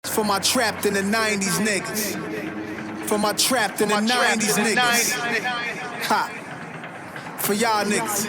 For my trapped in the 90s niggas. For my trapped in the 90s niggas. Ha. For y'all niggas.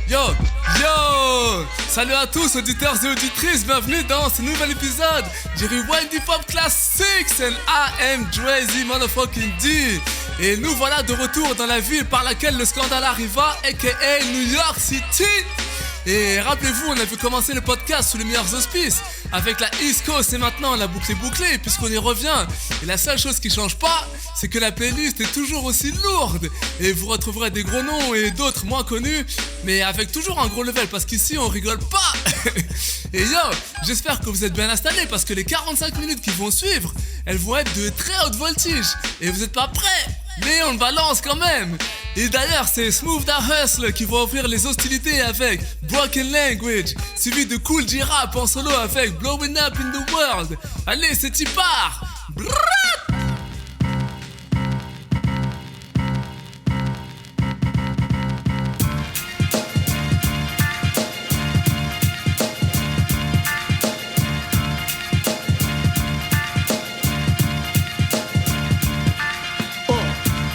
Yo, yo! Salut à tous, auditeurs et auditrices, bienvenue dans ce nouvel épisode du Rewind Hip Hop Classics and I am Drizzy Motherfucking D. Et nous voilà de retour dans la ville par laquelle le scandale arriva, aka New York City. Et rappelez-vous, on avait commencé le podcast sous les meilleurs auspices avec la East Coast et maintenant la boucle est bouclée puisqu'on y revient. Et la seule chose qui change pas, c'est que la playlist est toujours aussi lourde. Et vous retrouverez des gros noms et d'autres moins connus, mais avec toujours un gros level parce qu'ici on rigole pas. Et yo, j'espère que vous êtes bien installés parce que les 45 minutes qui vont suivre, elles vont être de très haute voltige. Et vous êtes pas prêts, mais on balance quand même. Et d'ailleurs, c'est Smooth Da Hustle qui va ouvrir les hostilités avec Broken Language, suivi de Cool J-Rap en solo avec Blowing Up in the World. Allez, c'est y part.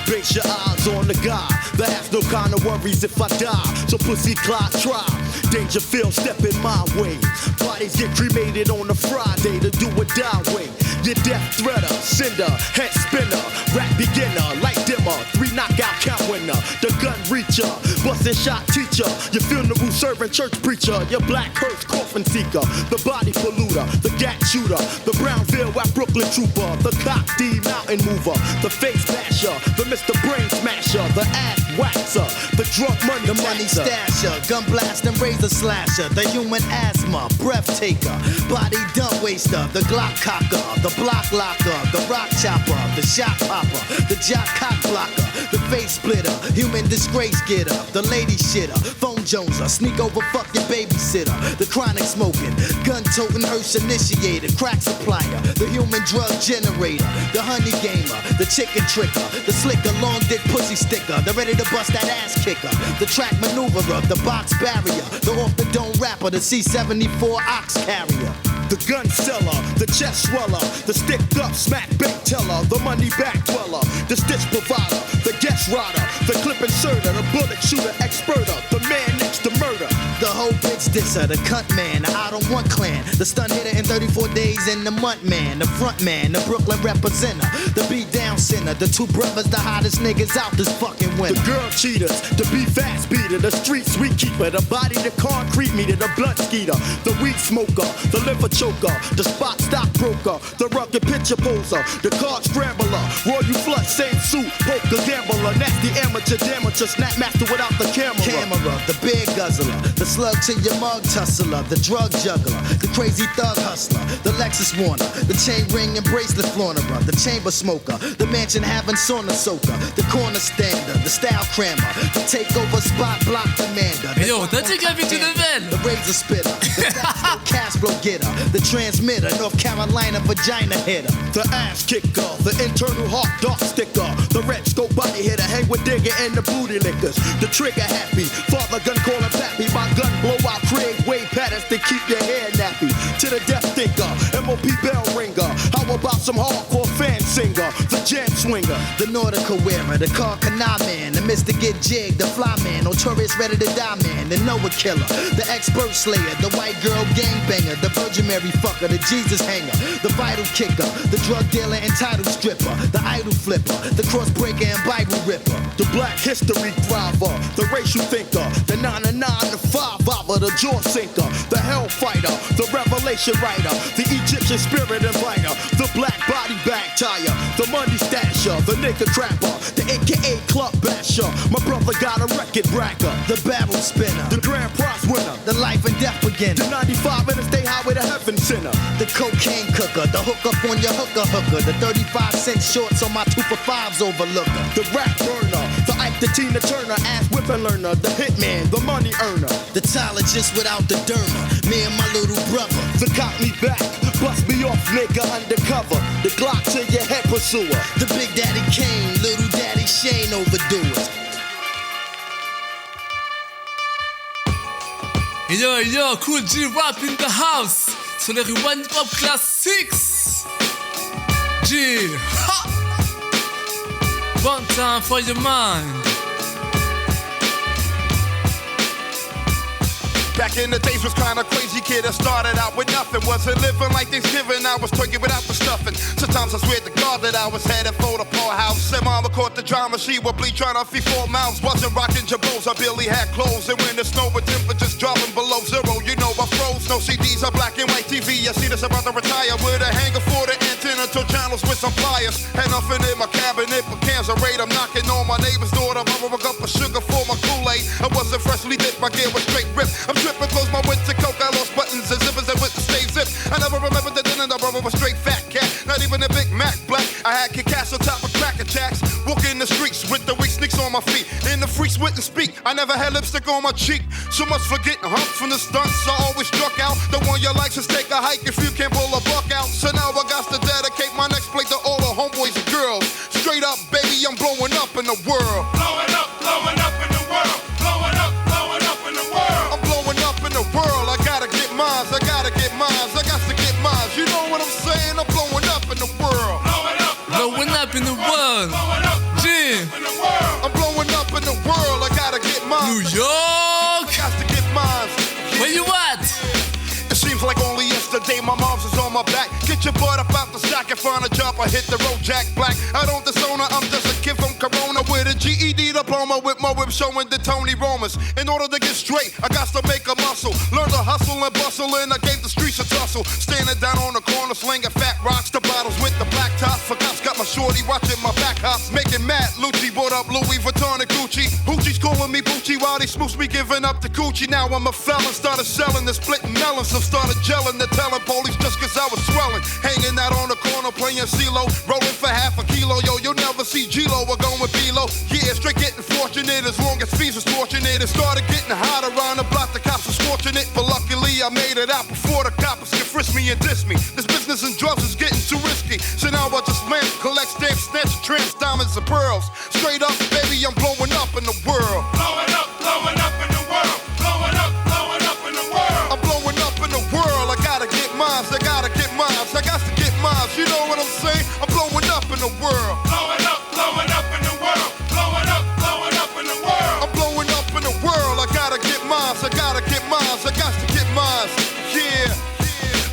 Base your eyes on the guy that has no kind of worries if I die. So pussy clock try. Dangerfield stepping my way. Bodies get cremated on a Friday to do a die way. Your death threader, sender, head spinner, rap beginner, light dimmer, 3 knockout count winner, the gun reacher, bustin' shot teacher, your funeral serving church preacher, your black hearse coffin seeker, the body polluter, the gat shooter, the Brownville at Brooklyn trooper, the cock D mountain mover, the face basher, the Mr. Brain smasher, the ass waxer, the drunk money the money stasher, gun blast and razor slasher, the human asthma, breath taker, body dump waster, the Glock cocker, the block locker, the rock chopper, the shot popper, the jock cock blocker, the face splitter, human disgrace getter, the lady shitter, phone joneser, sneak over fuck your babysitter, the chronic smoking, gun toting hearse initiator, crack supplier, the human drug generator, the honey gamer, the chicken tricker, the slicker, long dick pussy sticker, the ready to bust that ass kicker, the track maneuverer, the box barrier, the off the dome rapper, the C-74 ox carrier. The gun seller, the chest sweller, the sticked up smack bait teller, the money back dweller, the stitch provider, the guest rider, the clip inserter, the bullet shooter experter, the man next to murder. The whole bitch disser, the cunt man, the I don't want clan, the stun hitter in 34 days in the month man, the front man, the Brooklyn representer, the beat down sinner, the two brothers, the hottest niggas out this fucking winter. The girl cheaters, the be fast beater, the street sweet keeper, the body, the concrete meter, the blood skeeter, the weed smoker, the liver choker, the spot stockbroker, the rugged picture poser, the card scrambler, royal flood, same suit, poker gambler, nasty amateur, damager, snap master without the camera, the big guzzler, the slug to your mug tussler, the drug juggler, the crazy thug hustler, the Lexus Warner, the chain ring and bracelet flaunterer, the chamber smoker, the mansion having sauna soaker, the corner stander, the style crammer, the takeover spot block commander, Hey yo, t'as dit qu'il y avait du level? the razor spitter, the cash flow getter, the transmitter, North Carolina vagina hitter, the ass kicker, the internal heart dart sticker, the red scope body hitter, hang with digger and the booty lickers, the trigger happy, father gun calling pappy, my gun blow out Craig Wade patterns to keep your hair nappy, to the death thinker, MOP bell ringer, how about some hardcore fan singer, the jam swinger, the nautical wearer, the car canal man, the Mr. Get Jig, the fly man, notorious ready to die man, the Noah killer, the expert slayer, the white girl gangbanger, the Virgin Mary fucker, the Jesus hanger, the vital kicker, the drug dealer and title stripper, the idol flipper, the cross breaker and Bible ripper, the black history thriver, the racial thinker, the 9 to 9 to 5 robber, the jaw sinker, the hellfighter, the revelation writer, the Egyptian spirit inviter, the black body bag tire, the money stasher, the nigga crapper, the AKA club basher, my brother got a record bracker, the barrel spinner, the grand prize winner, the life and death beginner, the 95 interstate highway to heaven center, the cocaine cooker, the hook up on your hooker, the 35-cent shorts on my 2 for 5s overlooker, the rap burner, the Ike The Tina Turner, ass whipping learner, the hitman, the money earner. The Tylogist without the derma, me and my little brother. The cock me back, bust me off, nigga, undercover. The Glock to your head pursuer. The Big Daddy Kane, Little Daddy Shane overdoers. Yo yo, Cool G Rap in the house sur les Rewind Hip Hop Class 6. G, ha! One time for your mind. Back in the days was kinda crazy, kid. I started out with nothing. Wasn't living like Thanksgiving, I was twerking without the stuffing. Sometimes I swear to God that I was headed for the poorhouse. Said mama caught the drama, she would bleed trying to feed 4 mouths. Wasn't rocking jabos, I barely had clothes. And when the snow with temperatures dropping below zero, you know I froze. No CDs or black and white TV. I see this about to retire with a hanger for the antenna to channels with some pliers. Had nothing in my cabinet but cans of raid. I'm knocking on my neighbor's door to borrow a cup of sugar for my Kool-Aid. I wasn't freshly dipped, my gear was straight ripped. I'm tripping, close my winter coat, I lost buttons and zippers and with the stay zipped. I never remember the dinner, I brother was straight fat cat. Not even a Big Mac black. I had Kit Kats on top of Cracker Jacks. Walking the streets with the weak sneaks on my feet. And the freaks wouldn't speak. I never had lipstick on my cheek. So much for getting humped from the stunts. I always struck out. The one you like, just take a hike if you can't pull a buck out. So now I got to dedicate my next plate to all the homeboys and girls. Straight up, baby, I'm blowing up in the world. Blowing up in the world. Blowing up in the world. I'm blowing up in the world. I gotta get mines. I gotta get mines. I got to get mines. You know what I'm saying? I'm blowing up in the world. Blowing up in the world. G, I'm blowing up in the world. I gotta get mines. New York. Got to get mines. Where you at? It seems like only yesterday my mom's was on my back. Get your butt up out the sack and find a job. I hit the road, Jack Black. I don't disown her, I'm just a kid from Corona with a GED diploma with my whip showing the Tony Romans. In order to get straight, I got to make a muscle. Learn to hustle and bustle, and I gave the streets a tussle. Standing down on the corner, slinging fat rocks. The bottles with the black tops. Forgot, got my shorty watching my back hops. Making mad, Lucci bought up Louis Vuitton and Gucci. Hoochie's calling me Poochie while they smooch me giving up the coochie. Now I'm a felon, started selling and splitting melons. So started gelling and telling police just cause I was swelling. Hanging out on the corner playing CeeLo, rolling for half a kilo. Yo, you'll never see G-Lo or going below. Yeah, straight getting fortunate as long as fees was fortunate. It started getting hot around the block, the cops was scorching it. But luckily I made it out before the cops could frisk me and diss me. This business and drugs is getting too risky. So now I just land, collect stamps, snatch tramps, diamonds and pearls. Straight up, baby, I'm blowing up in the world. Blowing up in the world. Blowing up in the world. I'm blowing up in the world. I gotta get mines. I gotta get mines. I got to get mines. You know what I'm saying? I'm blowing up in the world. Blowing up in the world. Blowing up in the world. I'm blowing up in the world. I gotta get mines. I gotta get mines. I got to get mines. Yeah.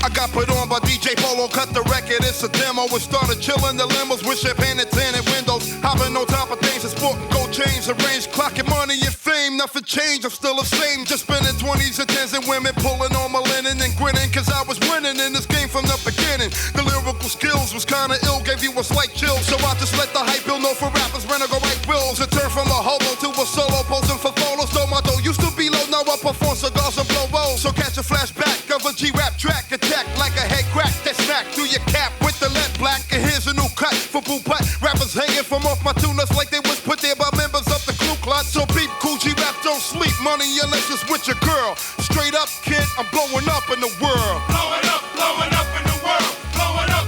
I got put on by DJ Polo, cut the record, it's a demo. We started chilling the limos with champagne and tinted windows. Hopping on top of things and sporting gold chains, arranged, clocking money and fame. Nothing changed, I'm still the same. Just spending 20s and 10s and women pulling on my linen and grinning. Cause I was winning in this game from the beginning. The lyrical skills was kinda ill, gave you a slight chill. So I just let the hype bill know for rappers, rent or go right wills. It turned from a hobo to a solo, posing for photos. Though my dough used to be low, now I perform cigars and blow rolls. So catch a flashback of a G-rap track attack. Like a head crack that smack through your cap with the lead black. And here's a new cut for Boo Putt. Rappers hanging from off my tunas like they was put there by members of the Ku Klux. So beep, Cool G Rap don't sleep. Money unless it's with your girl. Straight up, kid, I'm blowing up in the world. Blowing up in the world. Blowing up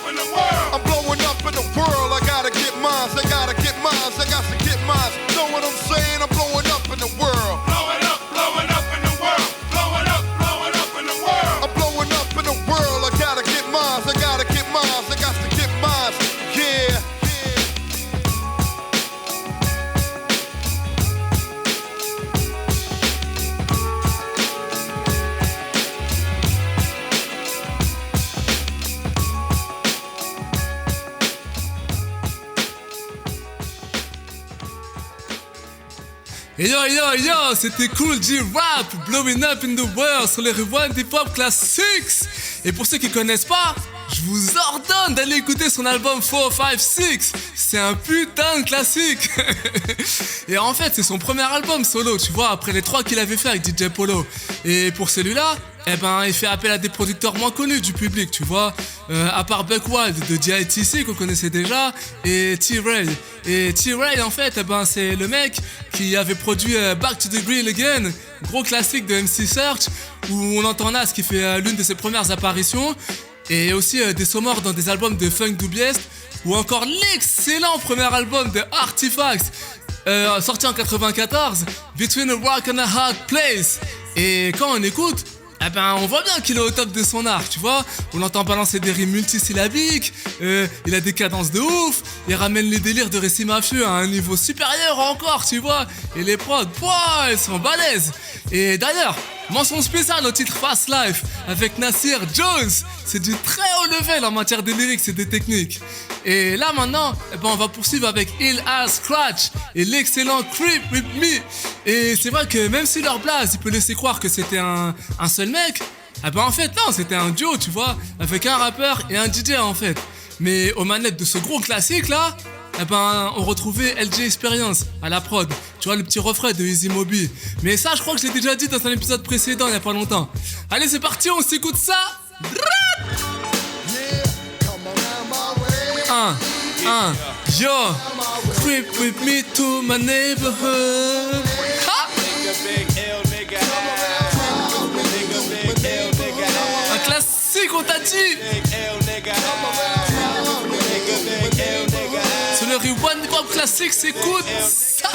in the world. I'm blowing up in the world. I gotta get mines. I gotta get mines. I got to get mines. Know what I'm saying? I'm blowing up in the world. Blowing up in the world. Blowing up in the world. I'm blowing up in the world. I gotta get mines. I gotta get mines. I got to get mines. Yeah. Et yo, c'était Cool G Rap, Blowing Up in the World sur les Rewind Hip Hop Class 6. Et pour ceux qui connaissent pas, je vous ordonne d'aller écouter son album 4, 5, 6. C'est un putain de classique. Et en fait, c'est son premier album solo, tu vois, après les 3 qu'il avait fait avec DJ Polo. Et pour celui-là, eh ben, il fait appel à des producteurs moins connus du public, tu vois. À part Buck Wild de DITC qu'on connaissait déjà, et T-Ray. Et T-Ray, en fait, eh ben, c'est le mec qui avait produit Back to the Grill Again, gros classique de MC Search, où on entend Nas qui fait l'une de ses premières apparitions, et aussi des sommors dans des albums de Funk Dubiest, ou encore l'excellent premier album de Artifacts, sorti en 94, Between a Rock and a Hard Place. Et quand on écoute, eh ben, on voit bien qu'il est au top de son art, tu vois. On l'entend balancer des rimes multisyllabiques, il a des cadences de ouf, il ramène les délires de récits mafieux à un niveau supérieur encore, tu vois. Et les prods, pouah, elles sont balèzes. Et d'ailleurs, mention spéciale au titre Fast Life avec Nasir Jones. C'est du très haut level en matière de lyrics et de techniques. Et là maintenant, eh ben, on va poursuivre avec Il Has Scratch et l'excellent Creep With Me. Et c'est vrai que même si leur blaze, il peut laisser croire que c'était un seul mec, eh ben en fait non, c'était un duo, tu vois, avec un rappeur et un DJ en fait. Mais aux manettes de ce gros classique là, eh ben on retrouvait LG Experience à la prod. Tu vois le petit refrain de Easy Moby. Mais ça je crois que je l'ai déjà dit dans un épisode précédent il y a pas longtemps. Allez c'est parti, on s'écoute ça. Yo, creep with me to my neighborhood. Ha! Un classique, on t'a dit. Sur le Rewind Hip Hop Classique, s'écoute ça.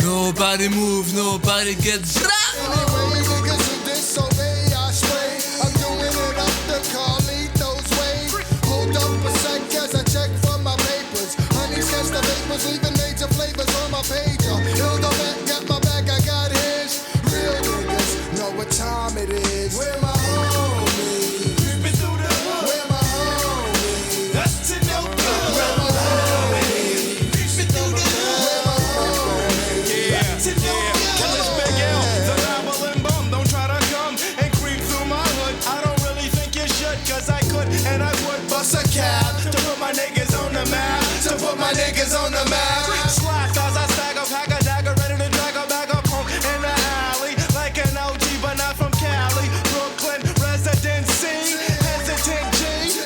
Nobody move, nobody get dra. Anyway, niggas who disobey, I spray. I'm doing it up the Carlitos way. Hold up a sec as I check for my papers. Honey sketch the papers, leaving major flavors on my pager. Hill the back, got my back, I got his. Real niggas know what time it is. Where my homies? Creeping through the hood. Where my homies? That's to no good. Where my homies? Creeping through the hood. Where my homies? Yeah, yeah. Tell this big L, the babbling bum. Don't try to come and creep through my hood. I don't really think you should, cause I could and I would bust a cab to put my niggas on the map. To put my niggas on the map. Slap as I stagger, pack a dagger, ready to drag a bag of punk in the alley. Like an OG, but not from Cali. Brooklyn residency. Hesitant G,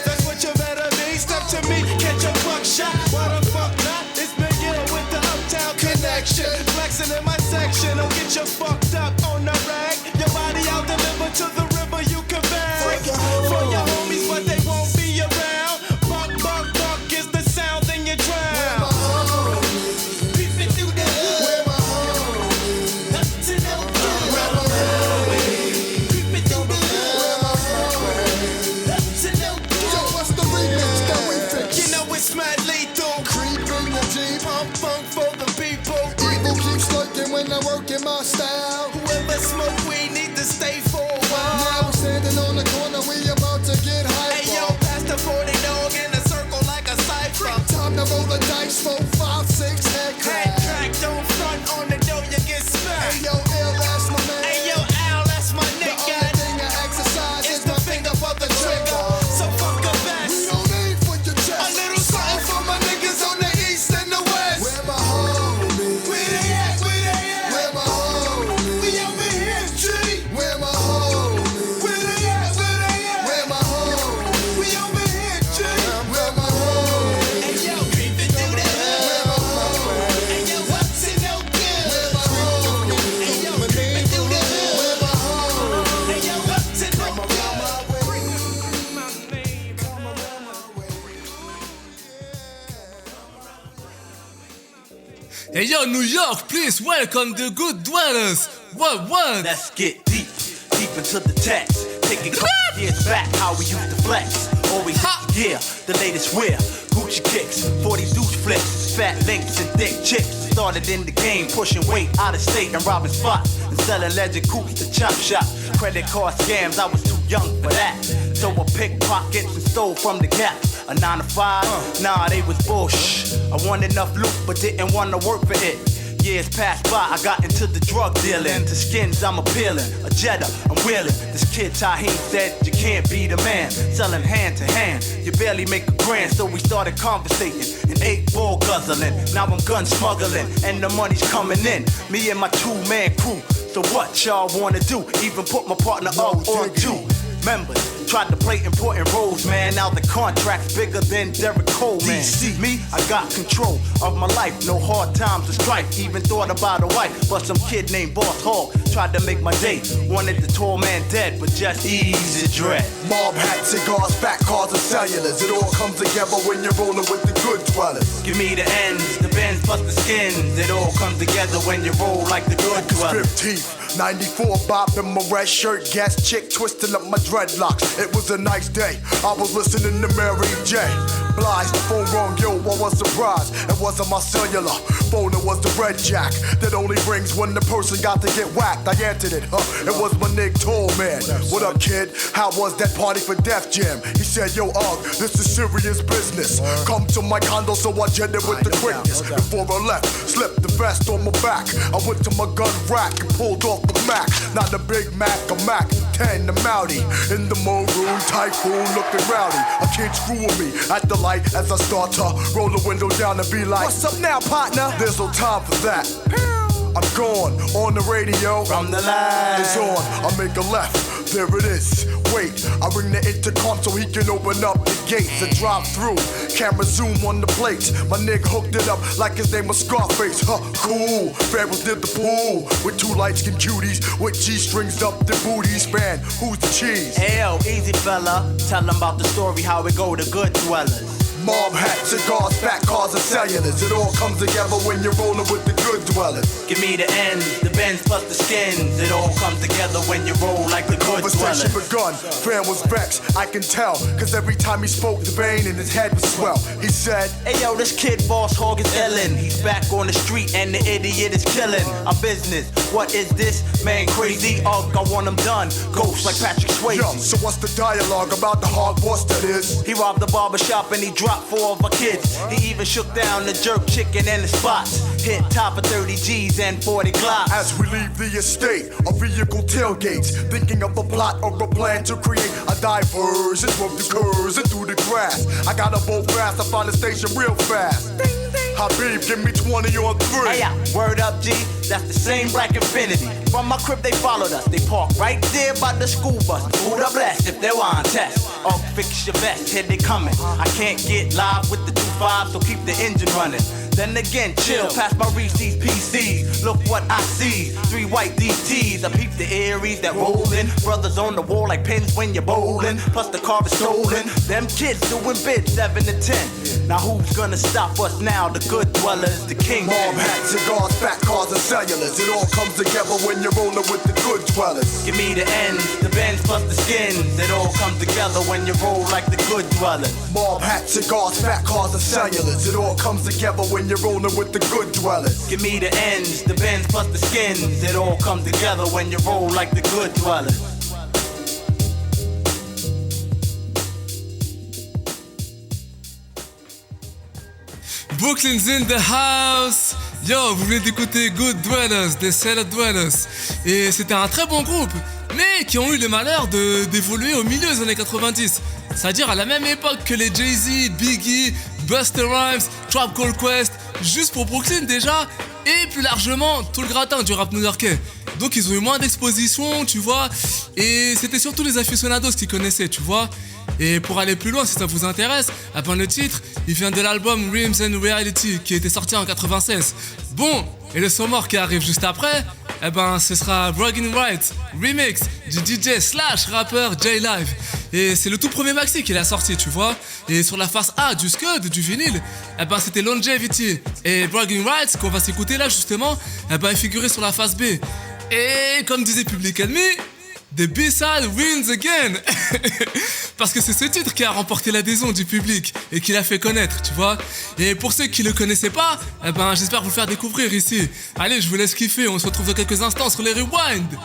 that's what you better be. Step to me, catch a buck shot. Why the fuck not? It's Big L with the Uptown connection. Flexing in my section, I'll get you fucked up on the rag. Your body out delivered to the river you can bag. For your homies, but they won't be around. Buck, buck, buck is the sound, then you drown. Where my homies? Peeping through the hood. Where my homies? Up to no good. Where my homies? Peeping through the hood. Where my homies? Up to no good. Yo, what's the remix that we fix? You know it's mad lethal. Creep in the Jeep, pump funk for the people. Evil keeps lurking when I'm working my style. Whoever smoke weed need to stay for a while. Now we're standing on the corner, we about to get hype. Hey yo, pass the 40 dog in a circle like a cipher. Time to roll the dice, 4, 5, 6, head crack. Head crack, don't front on the dough, you get smacked. Hey yo, L, that's my man. Hey yo, Al, that's my nigga. The only thing I exercise is the finger for the trigger. So fuck a vest. We don't need for your chest. A little something for my niggas on the east and the west. Where my homies? Where they at? Where they at? Where my homies? We over here, G. Where my homies? Where they at? Where they at? Where my homies? We over here, G. Where my homies? Hey yo, creeping through the hood. Where my homies? Hey yo, what's it no good? Where my homies? Hey yo, creeping through the hood. Where my homies? Hey yo, what's it no good? Hey yo, New York, please welcome the good dwellers. What? Let's get deep, deep into the text. Take it couple years back, how we used to flex. Always hit the gear, the latest wear. Gucci kicks, 40 douche flips. fat links and thick chicks. Started in the game, pushing weight out of state and robbing spots and selling legend coops to chop shop. Credit card scams, I was too young for that. So I picked pockets and stole from the Gap. A 9 to 5, nah, they was bullshit. I wanted enough loot, but didn't want to work for it. Years passed by, I got into the drug dealing. To skins, I'm appealing. A Jetta, I'm wheeling. This kid Tahim said, you can't be the man. Selling hand to hand, you barely make a grand. So we started conversating and 8-ball guzzling. Now I'm gun smuggling, and the money's coming in. Me and my 2-man crew. So what y'all wanna do? Even put my partner up on 2 members. Tried to play important roles, man. Now the contract's bigger than Derek Coleman. DC. Me, I got control of my life. No hard times or strife. Even thought about a wife, but some kid named Boss Hog tried to make my day. Wanted the tall man dead, but just easy dread. Mob hats, cigars, fat cars, and cellulars. It all comes together when you're rolling with the good dwellers. Give me the ends, the bends plus the skins. It all comes together when you roll like the good dwellers. 15th. 94 bop in my red shirt, gas chick twisting up my dreadlocks. It was a nice day, I was listening to Mary J. Blige, the phone rung, yo, I was surprised. It wasn't my cellular phone, it was the red jack that only rings when the person got to get whacked. I answered it, it was my nigga Tall Man. What up, kid? How was that party for Def Jam? He said, yo, this is serious business. Come to my condo, so I jetted with the quickness. Before I left, slipped the vest on my back. I went to my gun rack and pulled off the Mac. Not the Big Mac, a Mac 10, the Mountie. In the maroon, typhoon, looking rowdy. A kid screwing me at the light as I start to roll the window down and be like, what's up now, partner? There's no time for that. I'm gone on the radio. From the line is on. I make a left. There it is. Wait, I ring the intercom so he can open up the gates and drive through. Camera zoom on the plates. My nigga hooked it up like his name was Scarface. Cool. Pharaohs did the pool with 2 light-skinned cuties with G-strings up their booties. Man, who's the cheese? Ayo, easy fella. Tell them about the story, how it go to good dwellers. Mob hats, cigars, fat cars, and cellulars. It all comes together when you're rolling with the good dwellers. Give me the ends, the bends plus the skins. It all comes together when you roll like the good dwellers. Conversation begun, fan was vexed, I can tell. Cause every time he spoke, the vein in his head was swell. He said, hey yo, this kid Boss Hog is illin'. He's back on the street and the idiot is killing. Our business, what is this? Man crazy, I want him done. Ghost like Patrick Swayze. Yo, so what's the dialogue about the hard boss that is? He robbed the barbershop and he dropped 4 of our kids. He even shook down the jerk chicken and the spots. Hit top of 30 G's and 40 Glocks. As we leave the estate, a vehicle tailgates. Thinking of a plot or a plan to create a diversion. Smoke the curves and through the grass. I got a boat fast, I find the station real fast. Habib, give me 20 on 3. Hey, yeah, word up, G. That's the same Black Infinity. From my crib, they followed us. They parked right there by the school bus. Who'd have blessed if they were on test? Oh, fix your vest, here they coming. I can't get live with the 2.5, so keep the engine running. Then again, chill, past my Reese's PCs. Look what I see, 3 white DTs. I peep the Aries that rollin'. Brothers on the wall like pins when you're bowling. Plus the car is stolen. Them kids doing bids 7 to 10. Now who's gonna stop us now? The good dwellers, the king. Mob hats, cigars, fat cars, and cellulars. It all comes together when you're rolling with the good dwellers. Give me the ends, the bends plus the skins. It all comes together when you roll like the good dwellers. Mob hats, cigars, fat cars, and cellulars. It all comes together when you're rolling with the good dwellers. Give me the ends, the bends plus the skins. It all comes together when you roll like the good dwellers. Brooklyn's in the house. Yo, vous venez d'écouter Good Dwellers, des Cellar Dwellers. Et c'était un très bon groupe, mais qui ont eu le malheur d'évoluer au milieu des années 90. C'est-à-dire à la même époque que les Jay-Z, Biggie, Busta Rhymes, Tribe Called Quest, juste pour Brooklyn déjà, et plus largement tout le gratin du rap new-yorkais. Donc ils ont eu moins d'exposition, tu vois, et c'était surtout les aficionados qui connaissaient, tu vois. Et pour aller plus loin, si ça vous intéresse, le titre, il vient de l'album Rims and Reality qui était sorti en 96. Bon, et le son mort qui arrive juste après, ce sera Bragging Rights remix du DJ / rappeur J-Live. Et c'est le tout premier maxi qu'il a sorti, tu vois. Et sur la face A du Scud, du vinyle, c'était Longevity. Et Bragging Rights, qu'on va s'écouter là justement, il figurait sur la face B. Et comme disait Public Enemy, the B-side wins again. Parce que c'est ce titre qui a remporté l'adhésion du public et qui l'a fait connaître, tu vois. Et pour ceux qui le connaissaient pas, eh ben, j'espère vous le faire découvrir ici. Allez, je vous laisse kiffer, on se retrouve dans quelques instants sur les Rewind.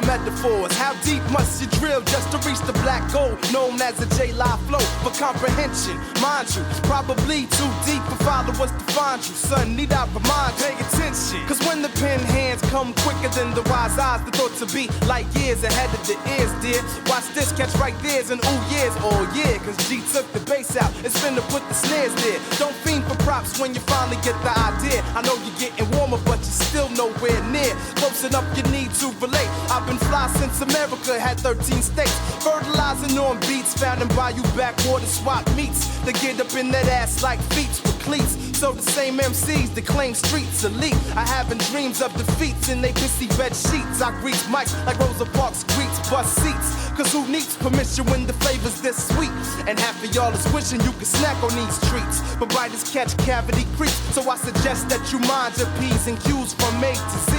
Metaphors. How deep must you drill just to reach the black gold known as a J-Live flow? For comprehension, mind you, probably too deep for followers to find you. Son, need I remind, pay attention. Cause when the pen hands come quicker than the wise eyes, the thoughts will be like years ahead of the ears, dear. Watch this, catch right there's and ooh years, oh yeah. Cause G took the bass out, it's finna put the snares there. Don't fiend for props when you finally get the idea. I know you're getting warmer, but you're still nowhere near close enough you need to relate. I've been fly since America had 13 states. Fertilizing on beats found in bayou backwater swap meets. They get up in that ass like feet with cleats. So the same MCs that claim streets elite. I having dreams of defeats in they pissy bed sheets. I grease mics like Rosa Parks greets bus seats. Cause who needs permission when the flavor's this sweet? And half of y'all is wishing you could snack on these treats. But writers catch cavity creeps. So I suggest that you mind your P's and Q's from A to Z.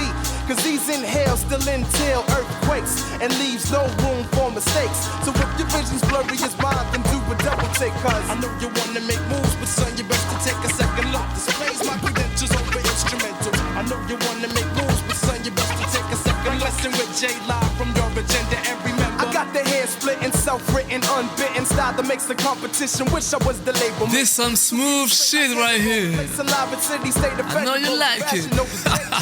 Cause these inhales still entail earthquakes and leaves no room for mistakes. So if your vision's blurry as mine, then do a double take. Cause I know you wanna make moves, but son, you best to take a second look. Displays my credentials over instrumentals. I know you wanna make moves, but son, you best to take a second look. Listen with J-Live from your agenda and remember, I got the hair splitting, self-written, unbitten style that makes the competition wish I was the label. This some smooth shit right here. I know you like it.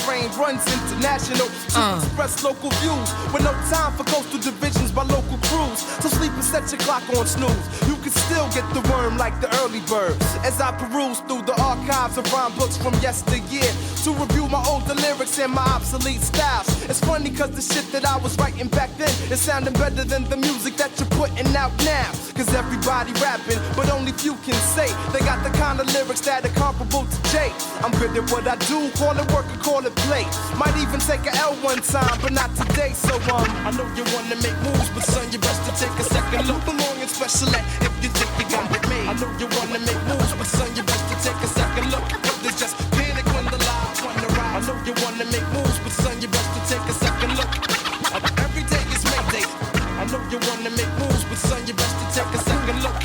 Train runs international to express local views with no time for coastal divisions by local crews. So sleep and set your clock on snooze. You can still get the worm like the early bird. As I peruse through the archives of rhyme books from yesteryear to review my older lyrics and my obsolete styles. It's funny cause the shit that I was writing back then is sounding better than the music that you're putting out now. Cause everybody rapping, but only few can say they got the kind of lyrics that are comparable to Jay. I'm good at what I do, call it work or call it play. Might even take a L one time, but not today. So I know you wanna make moves, but son, you best to take a second look. Belong in special ed if you think you got it made. I know you wanna make moves, but son, you best to take a second look. There's just panic when the live wanna rise. I know you wanna make moves, but son, you best to take a second look. Every day is Mayday. I know you wanna make moves, but son, you best to take a second look.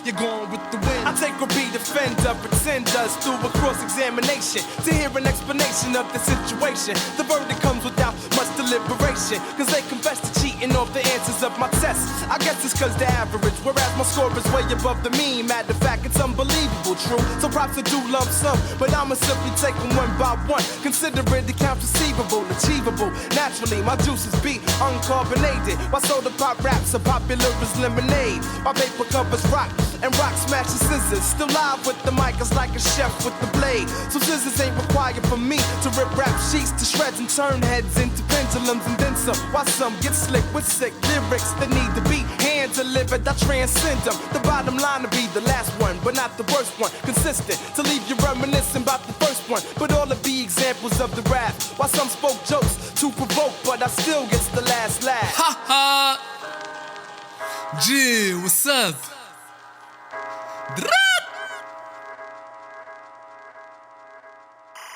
You're going with the wind. I take repeat offender, pretenders through a cross-examination to hear an explanation of the situation. The verdict comes without much deliberation, cause they confess to cheating off the answers of my tests. I guess it's cause the average, whereas my score is way above the mean. Matter of fact, it's unbelievable, true. So props to do lump sum, but I'ma simply take them one by one. Consider it accounts receivable, achievable. Naturally, my juices be uncarbonated, while soda pop raps are popular as lemonade. My paper covers rock and rock smashes scissors. Still live with the mic, it's like a chef with the blade. So scissors ain't required for me to rip rap sheets to shreds and turn heads into pendulums and then some. While some get slick with sick lyrics that need to be hand delivered, I transcend them. The bottom line to be the last one, but not the worst one. Consistent to leave you reminiscing about the first one, but all to be examples of the rap. While some spoke jokes to provoke, but I still gets the last laugh. Ha ha! G, what's up?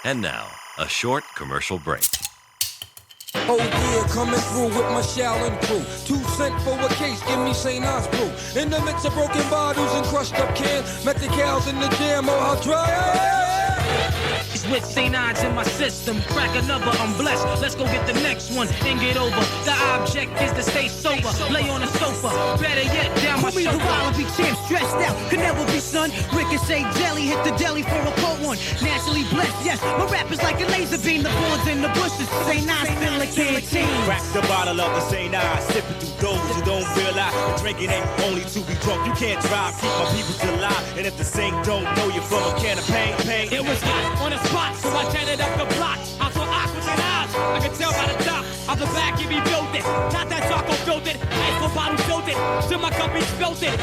And now, a short commercial break. Oh yeah, coming through with my Shaolin crew. 2 cents for a case, give me St. Nas brew. In the midst of broken bottles and crushed up cans, met the cows in the jam, oh how dry. With St. Ides in my system, crack another, I'm blessed. Let's go get the next one and get over. The object is to stay sober, lay on a sofa. Better yet, down my shoulder. I'll be champ, stressed out, could never be son. Ricochet jelly, hit the deli for a cold one. Naturally blessed, yes, my rap is like a laser beam. The boards in the bushes, St. Ides feel like canteen. Crack the bottle of the St. Ides, sipping through those who don't realize the drinking ain't only to be drunk. You can't drive, keep my people alive. And if the sink don't know you from a can of pain. It was hot on the spot, so I turned up the block. I'm so awkward and eyes, I can tell by the top. Of the back, you be built it. Not that taco filled it, ice for bottle filled it. Till my cup be spilled it.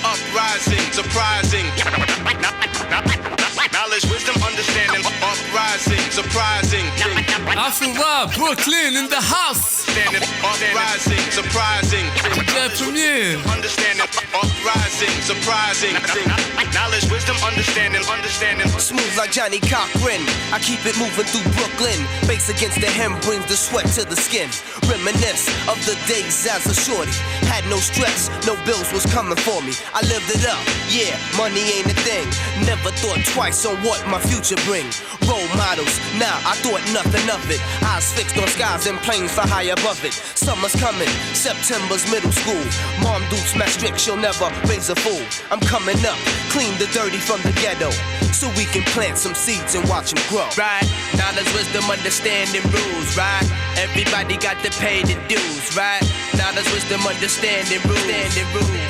Uprising, surprising. Knowledge, wisdom, understanding, uprising, surprising. Afro Brooklyn in the house. Standing, uprising, surprising. Premier. Understanding, uprising, surprising. Knowledge, wisdom, understanding. Smooth like Johnny Cochran. I keep it moving through Brooklyn. Bass against the hem brings the sweat to the skin. Reminisce of the days as a shorty. Had no stress, no bills was coming for me. I lived it up, yeah, money ain't a thing. Never thought twice on what my future bring. Role models, now I thought nothing of it. Eyes fixed on skies and planes fly high above it. Summer's coming, September's middle school. Mom Duke's my strict, she'll never raise a fool. I'm coming up, clean the dirty from the ghetto, so we can plant some seeds and watch them grow. Right, knowledge, wisdom, understanding rules, right? Everybody got to pay the dues, right? Knowledge, wisdom, understanding rules.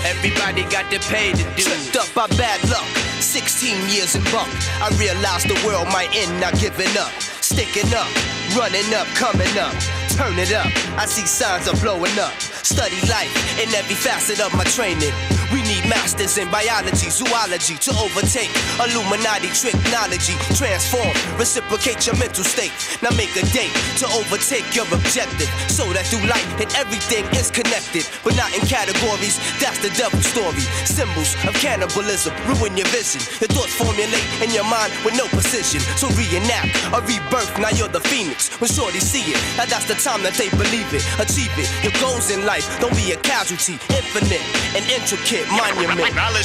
Everybody got to pay the dues. Tripped up by bad luck, 16 years in bunk. I realized the world might end, not giving up. Sticking up, running up, coming up. Turn it up, I see signs of blowing up. Study life in every facet of my training. We need masters in biology, zoology to overtake Illuminati technology. Transform, reciprocate your mental state. Now make a date to overtake your objective, so that through life and everything is connected, but not in categories. That's the devil's story. Symbols of cannibalism ruin your vision. Your thoughts formulate in your mind with no precision. So reenact a rebirth. Now you're the phoenix. When shorty see it, now that's the time that they believe it. Achieve it. Your goals in life, don't be a casualty. Infinite and intricate monument.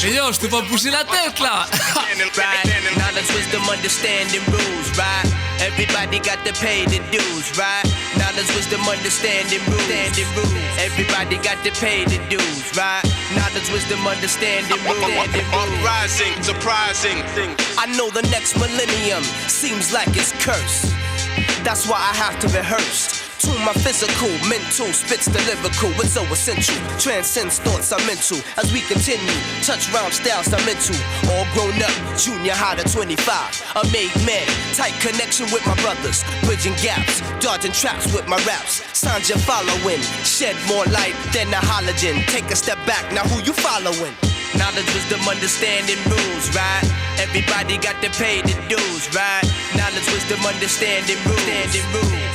Et yo, je te vois bouger la tête là. Right, knowledge, wisdom, understanding rules, right? Everybody got to pay the dues, right? Knowledge, wisdom, understanding rules. Everybody got to pay the dues, right? Knowledge, wisdom, understanding rules. Uprising, surprising. I know the next millennium seems like it's cursed. That's why I have to rehearse. Tune my physical, mental, spits the lyrical. It's so essential, transcends thoughts I'm into. As we continue, touch round styles I'm into. All grown up, junior high to 25. A made man, tight connection with my brothers. Bridging gaps, dodging traps with my raps. Signs you're following, shed more light than a halogen. Take a step back, now who you following? Knowledge, wisdom, understanding rules, right? Everybody got to pay the dues, right? Knowledge, wisdom, understanding rules.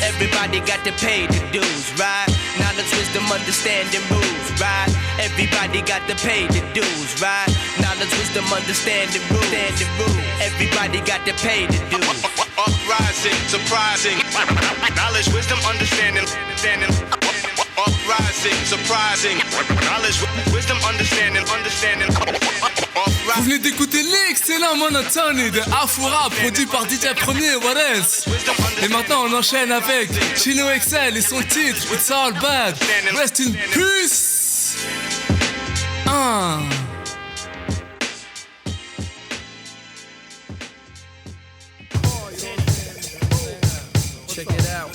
Everybody got to pay the dues, right? Knowledge, wisdom, understanding rules, right? Everybody got to pay the dues, right? Knowledge, wisdom, understanding rules. Everybody got to pay the dues. Uprising, surprising. Knowledge, wisdom, understanding. Uprising, surprising. Knowledge, wisdom, understanding. Vous venez d'écouter l'excellent Monotony de Afura, produit par DJ Premier Wallace. Et maintenant on enchaîne avec Chino XL et son titre It's All Bad. Rest in peace. Check it out.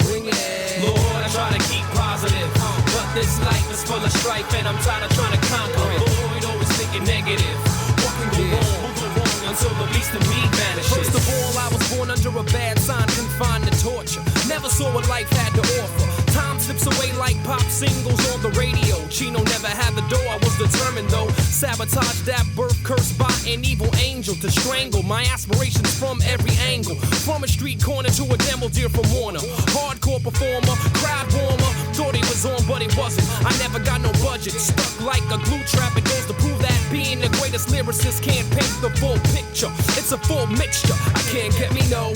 Bring it. Lord, I try to keep positive, but this life is full of strife and I'm tired of trying to conquer it. Lord, always thinking negative. What can go wrong? What go wrong until the beast in me vanishes? First of all, I was born under a bad sign, confined to torture. Never saw what life had to offer. Time slips away like pop singles on the radio. Chino never had the dough, I was determined though. Sabotage that birth cursed by an evil angel to strangle my aspirations from every angle. From a street corner to a demo deer from Warner. Hardcore performer, crowd warmer. Thought he was on, but he wasn't. I never got no budget. Stuck like a glue trap. It goes to prove that being the greatest lyricist can't paint the full picture. It's a full mixture. I can't get me no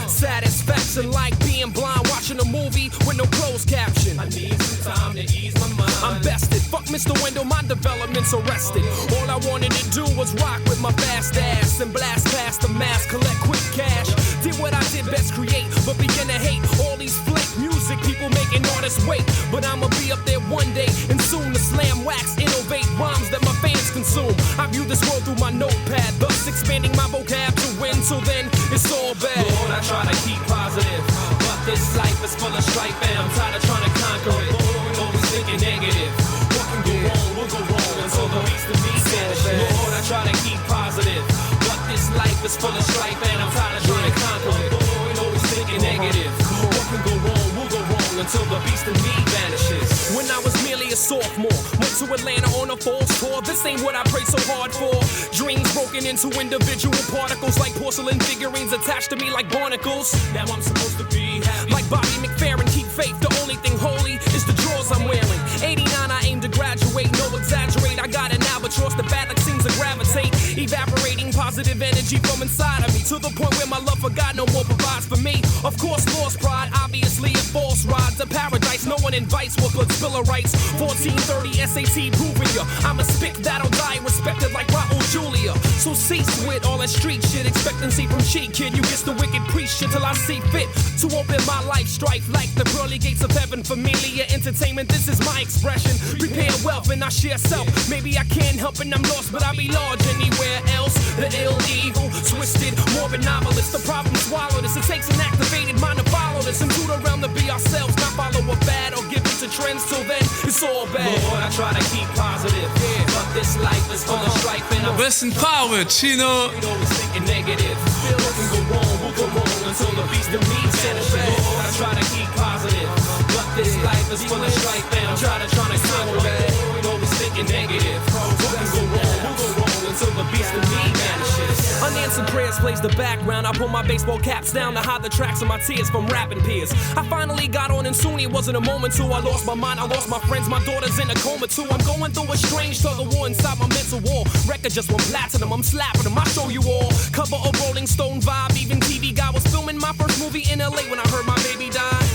satisfaction like being blind watching a movie with no closed caption. I need some time to ease my mind. I'm bested. Fuck Mr. Window, my development's arrested. All I wanted to do was rock with my fast ass and blast past the mask, collect quick cash. Did what I did best, create, but begin to hate all these flick music people making artists wait. But I'ma be up there one day and soon to slam wax, innovate rhymes that my fans consume. I view this world through my notepad, thus expanding my vocab to win. Till then, it's all bad. Lord, I try to keep positive, but this life is full of strife and I'm tired of trying to conquer it. Lord, always thinking negative. What can go wrong? Will go wrong until the beast in me vanishes. Lord, I try to keep positive, but this life is full of strife and I'm tired of trying to conquer it. Lord, always thinking negative. What can go wrong? Will go wrong until the beast in me vanishes. When I was merely a sophomore. Went to Atlanta on a false tour. This ain't what I prayed so hard for. Dreams broken into individual particles like porcelain figurines attached to me like barnacles. Now I'm supposed to be happy. Like Bobby McFerrin, keep faith. The only thing holy is the drawers I'm wearing. 89, I aim to graduate. No exaggerate. I got an albatross. The bad luck seems to gravitate. Evaporating positive energy from inside of me to the point where my love for God no more provides for me. Of course, lost pride. Obviously, a false ride to paradise. No one invites what blood spiller rights. 1430 SAT proving ya. I'm a spick that'll die respected like Raul Julia. So cease with all that street shit. Expectancy from cheat kid. You get the wicked priest shit till I see fit to open my life strife like the pearly gates of heaven. Familiar entertainment, this is my expression. Prepare wealth and I share self. Maybe I can't help and I'm lost, but I'll be large anywhere else. The ill, evil, twisted, morbid novelist. The problem swallow this. It takes an activated mind to follow this and do the realm to be ourselves, not follow a fad or give into trends. Till then, it's all bad. Lord, I try to keep positive, but this life is full of strife and I'm Rest in power, Chino. always thinking negative. What can go wrong, will go wrong until the beast in me vanishes. Lord, I try to keep positive, but this life is full of strife and I'm trying to conquer it. Always thinking negative. What can go wrong, will go wrong until the beast in me vanishes. Unanswered prayers plays the background. I pull my baseball caps down to hide the tracks of my tears from rapping peers. I finally got on and soon it wasn't a moment too. I lost my mind, I lost my friends, my daughter's in a coma too. I'm going through a strange tug of war inside my mental wall. Record just went platinum, I'm slapping them, I show you all. Cover of Rolling Stone vibe, even TV guy was filming my first movie in LA when I heard my baby die.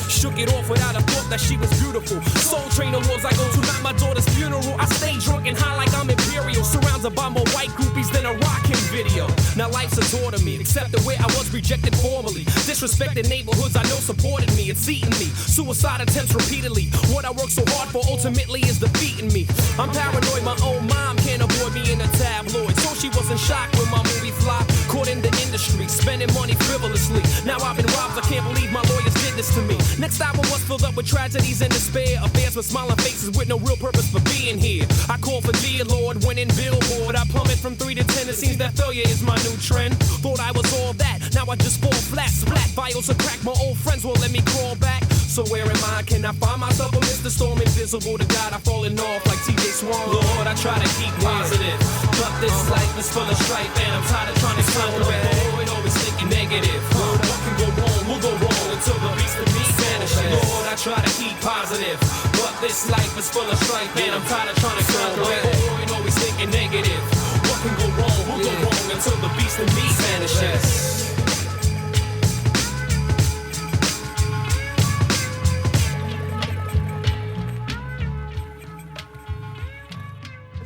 Shook it off without a thought that she was beautiful. Soul Train awards I go to, not my daughter's funeral. I stay drunk and high like I'm imperial. Surrounded by more white groupies than a rockin' video. Now life's a tour to me, except the way I was rejected formally. Disrespected neighborhoods I know supported me, it's eating me. Suicide attempts repeatedly. What I work so hard for ultimately is defeating me. I'm paranoid, my own mom can't avoid me in a tabloid. So she wasn't shocked when my movie flopped. Caught in the industry, spending money frivolously. Now I've been robbed, I can't believe my lawyers did this to me. Next album was filled up with tragedies and despair. Affairs with smiling faces with no real purpose for being here. I call for dear Lord, winning Billboard. I plummet from 3 to 10, it seems that failure is my new trend. Thought I was all that, now I just fall flat. Splat vials of crack, my old friends won't let me crawl back. So where am I? Can I find myself amidst the storm? Invisible to God, I've fallen off like TJ Swan. Lord, I try to keep positive, but this life is full of strife and I'm tired of trying to conquer it. Lord, always thinking negative. What can go wrong, will go wrong until the beast of me vanishes. Lord, I try to keep positive, but this life is full of strife and I'm tired of trying to conquer it. Lord, always thinking negative. What can go wrong, will go wrong until the beast in me vanishes.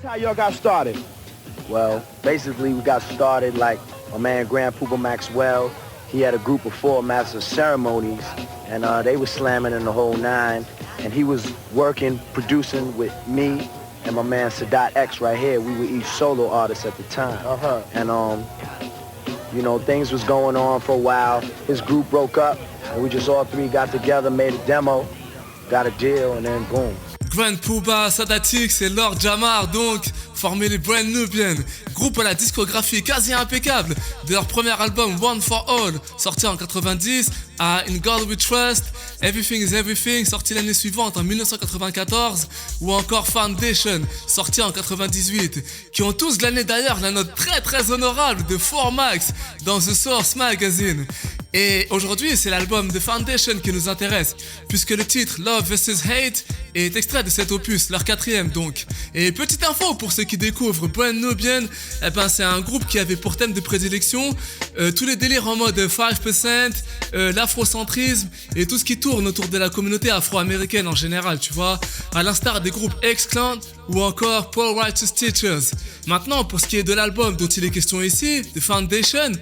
How y'all got started? Well, basically we got started like my man Grand Pooba Maxwell. He had a group of 4 Masters of Ceremonies, and they was slamming in the whole 9. And he was working, producing with me and my man Sadat X right here. We were each solo artists at the time. And you know, things was going on for a while. His group broke up, and we just all 3 got together, made a demo, got a deal, and then boom. Grand Pooba, Sadatix et Lord Jamar donc formaient les Brand Nubian, groupe à la discographie quasi impeccable de leur premier album One for All sorti en 90 à In God We Trust, Everything is Everything sorti l'année suivante en 1994 ou encore Foundation sorti en 98 qui ont tous glané d'ailleurs la note très très honorable de 4 Max dans The Source Magazine. Et aujourd'hui, c'est l'album The Foundation qui nous intéresse, puisque le titre Love vs Hate est extrait de cet opus, leur 4e donc. Et petite info pour ceux qui découvrent Brand Nubian, eh ben c'est un groupe qui avait pour thème de prédilection tous les délires en mode 5%, l'afrocentrisme et tout ce qui tourne autour de la communauté afro-américaine en général, tu vois, à l'instar des groupes X-Clan ou encore Poor Righteous Teachers. Maintenant, pour ce qui est de l'album dont il est question ici, The Foundation,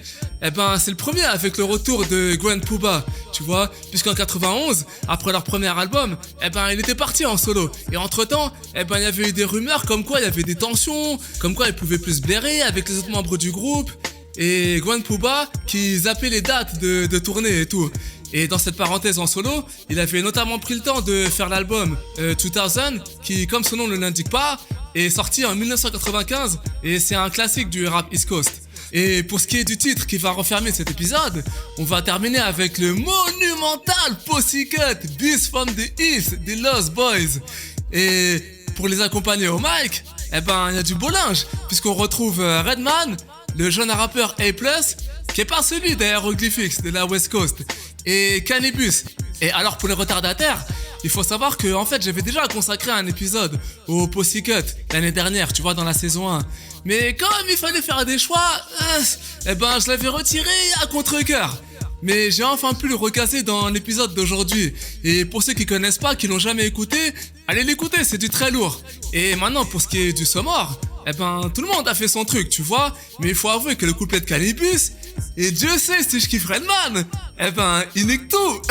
eh ben c'est le premier avec le retour de Grand Pooba, tu vois, puisqu'en 91, après leur premier album, eh ben il était parti en solo. Et entre temps, eh ben il y avait eu des rumeurs comme quoi il y avait des tensions, comme quoi il pouvait plus se blairer avec les autres membres du groupe. Et Grand Pooba qui zappait les dates de tournée et tout. Et dans cette parenthèse en solo, il avait notamment pris le temps de faire l'album 2000 qui, comme son nom ne l'indique pas, est sorti en 1995 et c'est un classique du rap East Coast. Et pour ce qui est du titre qui va refermer cet épisode, on va terminer avec le monumental Pussycat Beast from the East des Lost Boys. Et pour les accompagner au mic, eh ben, il y a du beau linge, puisqu'on retrouve Redman, le jeune rappeur A+, qui est pas celui des Hieroglyphics de la West Coast, et Cannibus. Et alors pour les retardataires, il faut savoir que en fait j'avais déjà consacré un épisode au Pussycut l'année dernière, tu vois, dans la saison 1. Mais comme il fallait faire des choix, eh ben je l'avais retiré à contre-cœur. Mais j'ai enfin pu le recasser dans l'épisode d'aujourd'hui. Et pour ceux qui connaissent pas, qui l'ont jamais écouté, allez l'écouter, c'est du très lourd. Et maintenant pour ce qui est du Somor, eh ben tout le monde a fait son truc, tu vois. Mais il faut avouer que le couplet de Cannibus, et Dieu sait si je kiffe Redman, eh ben il nique tout.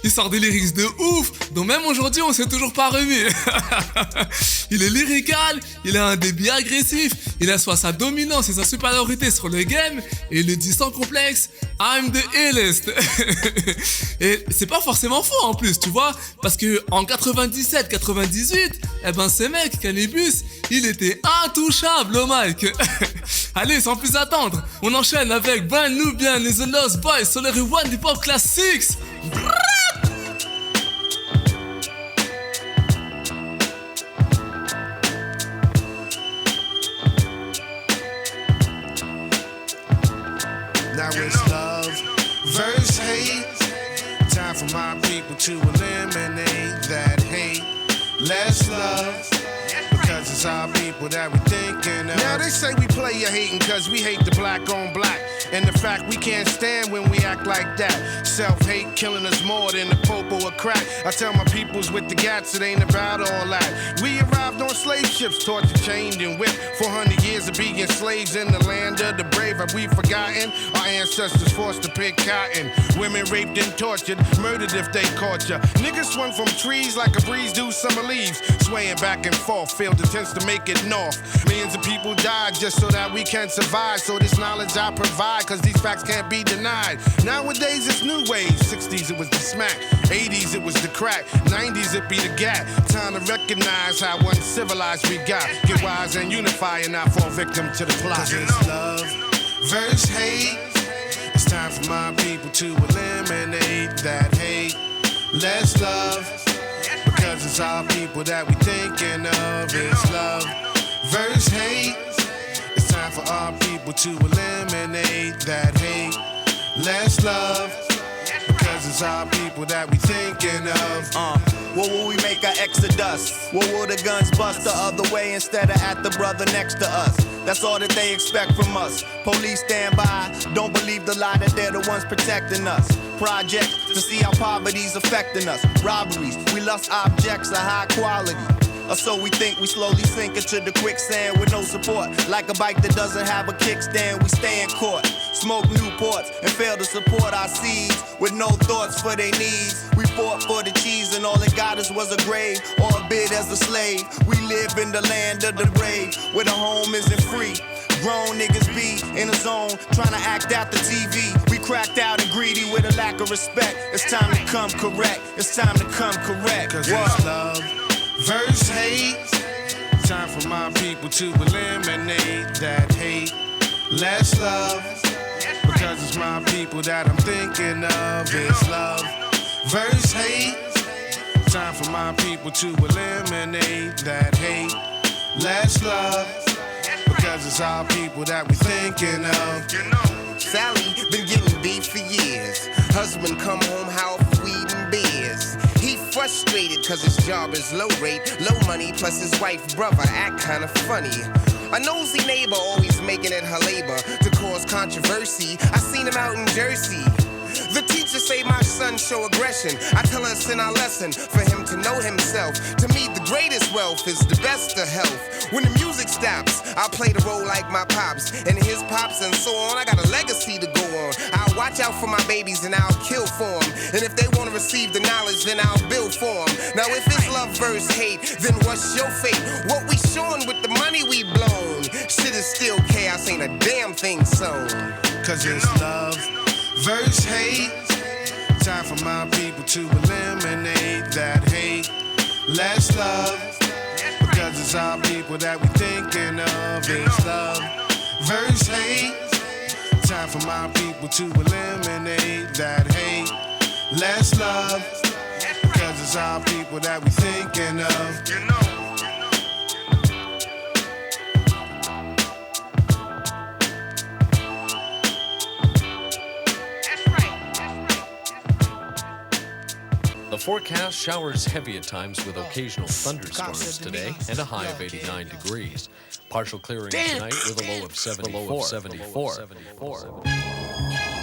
Il sort des lyrics de ouf, dont même aujourd'hui on s'est toujours pas remis. Il est lyrical, il a un débit agressif, il assoit sa dominance et sa supériorité sur le game, et il le dit sans complexe, I'm the illest. Et c'est pas forcément faux en plus, tu vois, parce que en 97-98, eh ben ce mec, Cannibus, il était intouchable au mic. Allez, sans plus attendre, on enchaîne avec Brand Nubian et The Lost Boys sur le Rewind Hip Hop Classics. Now it's love versus hate. Time for my people to eliminate that hate. Less love, because it's our people that we thinking of. Now they say we play your hating cause we hate the black on black. And the fact we can't stand when we act like that. Self-hate killing us more than the popo or crack. I tell my peoples with the gats it ain't about all that. We arrived on slave ships, tortured, chained and whipped. 400 years of being slaves in the land of the brave. Have we forgotten? Our ancestors forced to pick cotton. Women raped and tortured, murdered if they caught ya. Niggas swung from trees like a breeze do summer leaves. Swaying back and forth, failed attempts to make it north. Millions of people died just so that we can survive. So this knowledge I provide, cause these facts can't be denied. Nowadays it's new ways. 60s it was the smack, 80s it was the crack, 90s it be the gap. Time to recognize how uncivilized we got. Get wise and unify and not fall victim to the plot. Cause it's love versus hate. It's time for my people to eliminate that hate. Less love, because it's our people that we thinking of. It's love versus hate. It's time for our people to eliminate that hate. Less love, because it's our people that we thinking of. What will we make our exodus? What will the guns bust the other way instead of at the brother next to us? That's all that they expect from us. Police stand by, don't believe the lie that they're the ones protecting us. Projects to see how poverty's affecting us. Robberies, we lust objects of high quality. Or so we think, we slowly sink into the quicksand with no support. Like a bike that doesn't have a kickstand, we stay in court. Smoke Newports and fail to support our seeds with no thoughts for their needs. We fought for the cheese and all it got us was a grave or a bid as a slave. We live in the land of the brave where the home isn't free. Grown niggas be in a zone trying to act out the TV. We cracked out and greedy with a lack of respect. It's time to come correct. It's time to come correct. Cause it's love versus hate. Time for my people to eliminate that hate. Less love, because it's my people that I'm thinking of. It's love versus hate. Time for my people to eliminate that hate. Less love, because it's our people that we thinking of. Sally been getting beat for years. Husband come home, house weed and beers. He frustrated cause his job is low rate, low money, plus his wife brother act kinda funny. A nosy neighbor always making it her labor to cause controversy. I seen him out in Jersey. The teacher say my son show aggression. I tell us in our lesson for him to know himself. To me the greatest wealth is the best of health. When the music stops, I'll play the role like my pops and his pops and so on. I got a legacy to go on. I'll watch out for my babies and I'll kill for them. And if they want to receive the knowledge, then I'll build for them. Now if it's love versus hate, then what's your fate? What we showing with the money we blown? Shit is still chaos, ain't a damn thing sown. Cause it's love versus hate. Time for my people to eliminate that hate. Less love, because it's our people that we thinking of. It's love versus hate. Time for my people to eliminate that hate. Less love, because it's our people that we thinking of. You know. The forecast showers heavy at times with occasional thunderstorms today and a high of 89 degrees. Partial clearing tonight with a low of 74.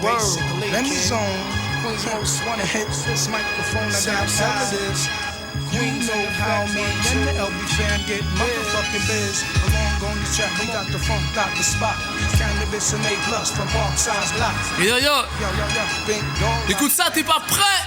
Word, let me zone. Queens most wanna hit this microphone. I got this. Queens know how me and the LB fan get motherfucking biz. Along on the track, we got the funk, got the spot. Cannabis and A plus from Parkside Block. Yo, écoute ça, t'es pas prêt?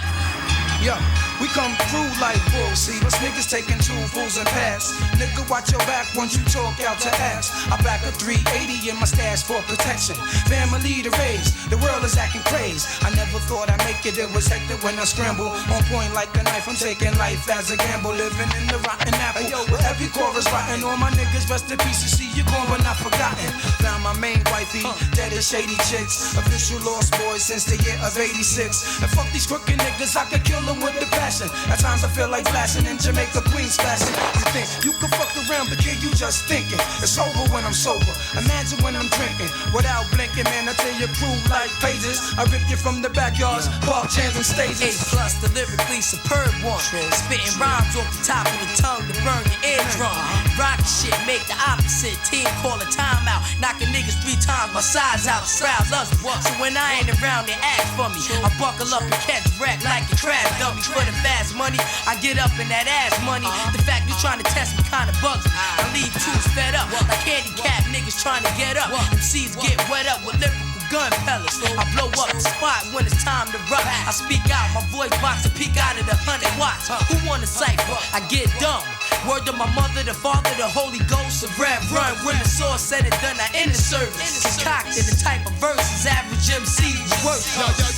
Yo, we come through like bulls. See, us niggas taking two fools and pass. Nigga, watch your back once you talk out to ass. I back a 380 in my stash for protection. Family to raise, the world is acting crazy. I never thought I'd make it was hectic when I scramble. On point like a knife, I'm taking life as a gamble. Living in the rotten apple, with every chorus rotten. All my niggas rest in peace, you see you gone but not forgotten. Found my main wifey, dead as shady chicks. Official lost boy since the year of 86. And fuck these crooked niggas, I could kill them with the passion. At times I feel like flashing in Jamaica, Queens splashing. You think you can fuck around, but kid, you just thinking. It's over when I'm sober. Imagine when I'm drinking without blinking, man. I tell your crew like pages. I rip you from the backyards, park chairs and stages. A plus, the lyrically superb one. Spitting rhymes off the top of the tongue to burn your eardrum. Rocky shit, make the opposite. Team call a timeout. Knocking niggas 3 times my size out. Crowds us. So when I ain't around, they ask for me. I buckle up and catch wreck like a trash dummy. For the fast money, I get up in that ass money. The fact you trying to test me kinda bugs me. I leave troops fed up like handicapped niggas trying to get up. MCs get wet up with lyrical gun pellets. I blow up the spot when it's time to rock. I speak out, my voice box to peek out of the 100 watts. Who want a cipher? I get dumb. Word to my mother, the father, the Holy Ghost, the Rev Run. When the source said it done, I in the service. Concocted the type of verses average MCs work.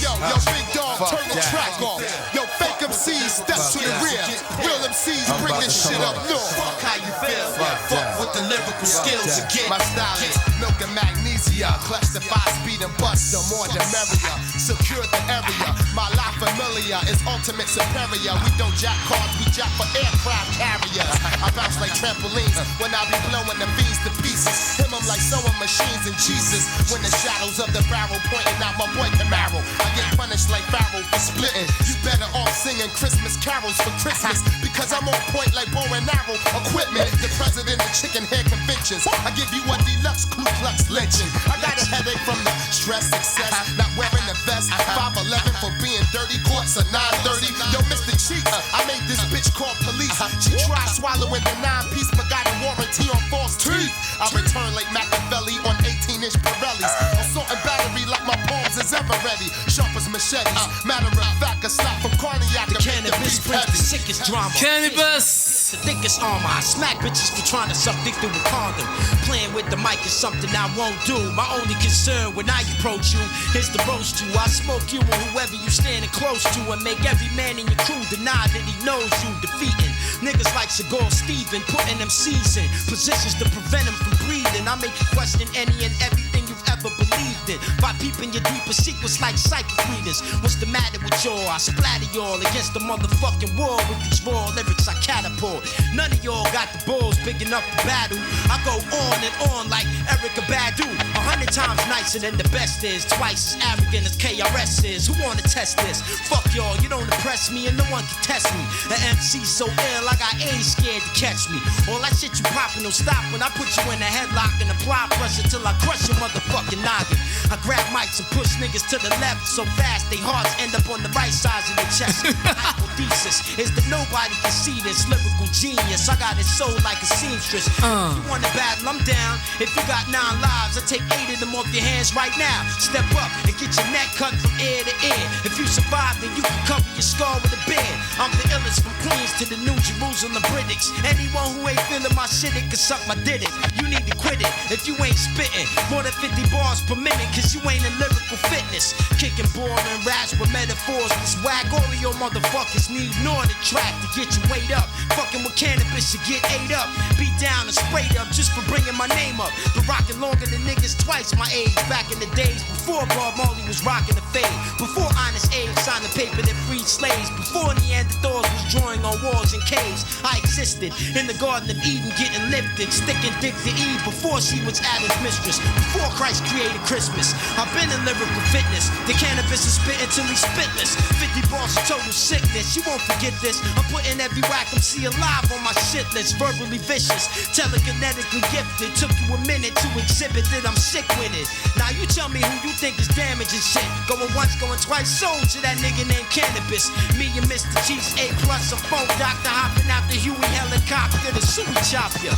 Yo, big dog, turn the track off. Yo, fake MCs, step to the rear. Real MCs, bring this shit up north. Fuck how you feel. Fuck with the lyrical skills again. My style is milk and magnesia. Clutch the 5-speed and bust, the more the merrier. Secure the area. My life familiar is ultimate superior. We don't jack cars, we jack for aircraft carriers. I bounce like trampolines when I be blowing the fiends to pieces. Him, I'm like sewing machines and Jesus. When the shadows of the barrel pointing out my boy Camaro, I get punished like Pharaoh for splitting. You better off singing Christmas carols for Christmas because I'm on point like bow and arrow equipment. The president of chicken hair conventions. I give you a deluxe Ku Klux lynching. I got a headache from the stress, success, not wearing a vest. 5'11" for being dirty, courts are 930. Yo, Mr. Cheeks, I made this bitch call police. She tried swallowing the 9-piece, but got a warranty on false teeth. I return like Machiavelli on 18-inch Pirellis. Assault and battery like my palms is ever ready. Sharp as machetes. Matter of fact, a slap from Carniac. The cannabis brings the sickest drama. Cannabis. The thickest armor. I smack bitches for trying to suck dick through a condom. Playing with the mic is something I won't do. My only concern when I approach you is to roast you. I smoke you and whoever you standing close to, and make every man in your crew deny that he knows you. Defeating niggas like Seagal Steven, putting them C's in positions to prevent him from breathing. I make you question any and everything you've ever believed in by peeping your deeper secrets like psychic readers. What's the matter with y'all? I splatter y'all against the motherfucking wall with these raw lyrics I catapult. None of y'all got the balls big enough to battle. I go on and on like Erykah Badu. 100 times nicer than the best is, twice as arrogant as KRS is. Who wanna test this? Fuck y'all, you don't impress me and no one can test me. An MC so ill, I got AIDS scared to catch me. All that shit you poppin' don't stop when I put you in a headlock and apply pressure till I crush your motherfucking noggin. I grab mics and push niggas to the left so fast they hearts end up on the right sides of the chest. Hypothesis is that nobody can see this lyrical genius. I got it sold like a seamstress. If you want to battle, I'm down. If you got 9 lives, I take 8 of them off your hands right now. Step up and get your neck cut from ear to ear. If you survive, then you can cover your skull with a beard. I'm the illest from Queens to the New Jerusalem British. Anyone who ain't feeling my shit, it can suck my dick. You need to quit it if you ain't spitting more than 50 bars per minute, cause you ain't in lyrical fitness. Kicking boring raps with metaphors. This whack, all of your motherfuckers need more the track to get your weight up. Fucking with cannabis, you get ate up. Beat down and sprayed up just for bringing my name up. Been rocking longer than niggas twice my age. Back in the days before Bob Marley was rocking the fade. Before Honest Abe signed the paper that freed slaves. Before Neanderthals was drawing on walls and caves. I existed in the Garden of Eden getting lifted. Sticking dick to Eve before she was Adam's mistress. Before Christ created Christmas. I've been in lyrical fitness. The cannabis is spitting till he's spitless. 50 bars of total sickness. You won't forget this. I'm putting every whack MC alive on my shit list. Verbally vicious. Telekinetically gifted. Took you a minute to exhibit that I'm sick with it. Now you tell me who you think is damaging shit. Going once, going twice, sold to that nigga named Cannabis. Me and Mr. Chiefs, A+, a phone doctor hopping out the Huey helicopter to suey chop ya.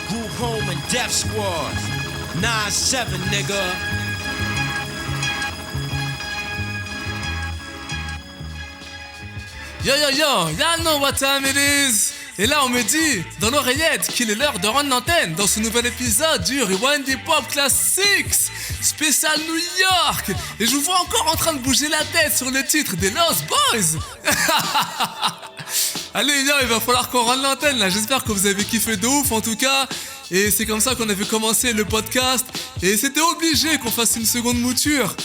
Group Home and Death Squad. 9-7, nigga. Yo yo yo, y'all know what time it is. Et là on me dit dans l'oreillette qu'il est l'heure de rendre l'antenne dans ce nouvel épisode du Rewind Hip Hop Classics spécial New York. Et je vous vois encore en train de bouger la tête sur le titre des Lost Boys. Allez yo, il va falloir qu'on rende l'antenne là. J'espère que vous avez kiffé de ouf en tout cas. Et c'est comme ça qu'on avait commencé le podcast. Et c'était obligé qu'on fasse une seconde mouture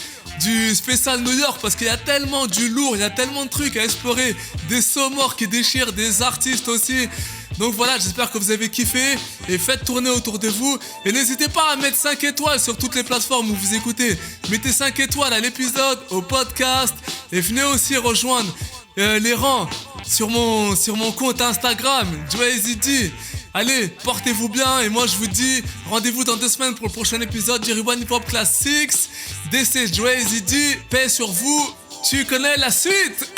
du spécial New York parce qu'il y a tellement du lourd, il y a tellement de trucs à explorer, des sons morts qui déchirent, des artistes aussi. Donc voilà, j'espère que vous avez kiffé et faites tourner autour de vous. Et n'hésitez pas à mettre 5 étoiles sur toutes les plateformes où vous écoutez. Mettez 5 étoiles à l'épisode, au podcast et venez aussi rejoindre les rangs sur mon compte Instagram, JoeZD. Allez, portez-vous bien et moi je vous dis rendez-vous dans 2 semaines pour le prochain épisode du Rewind Hip Hop Classics. This is JoeZD, paix sur vous, tu connais la suite.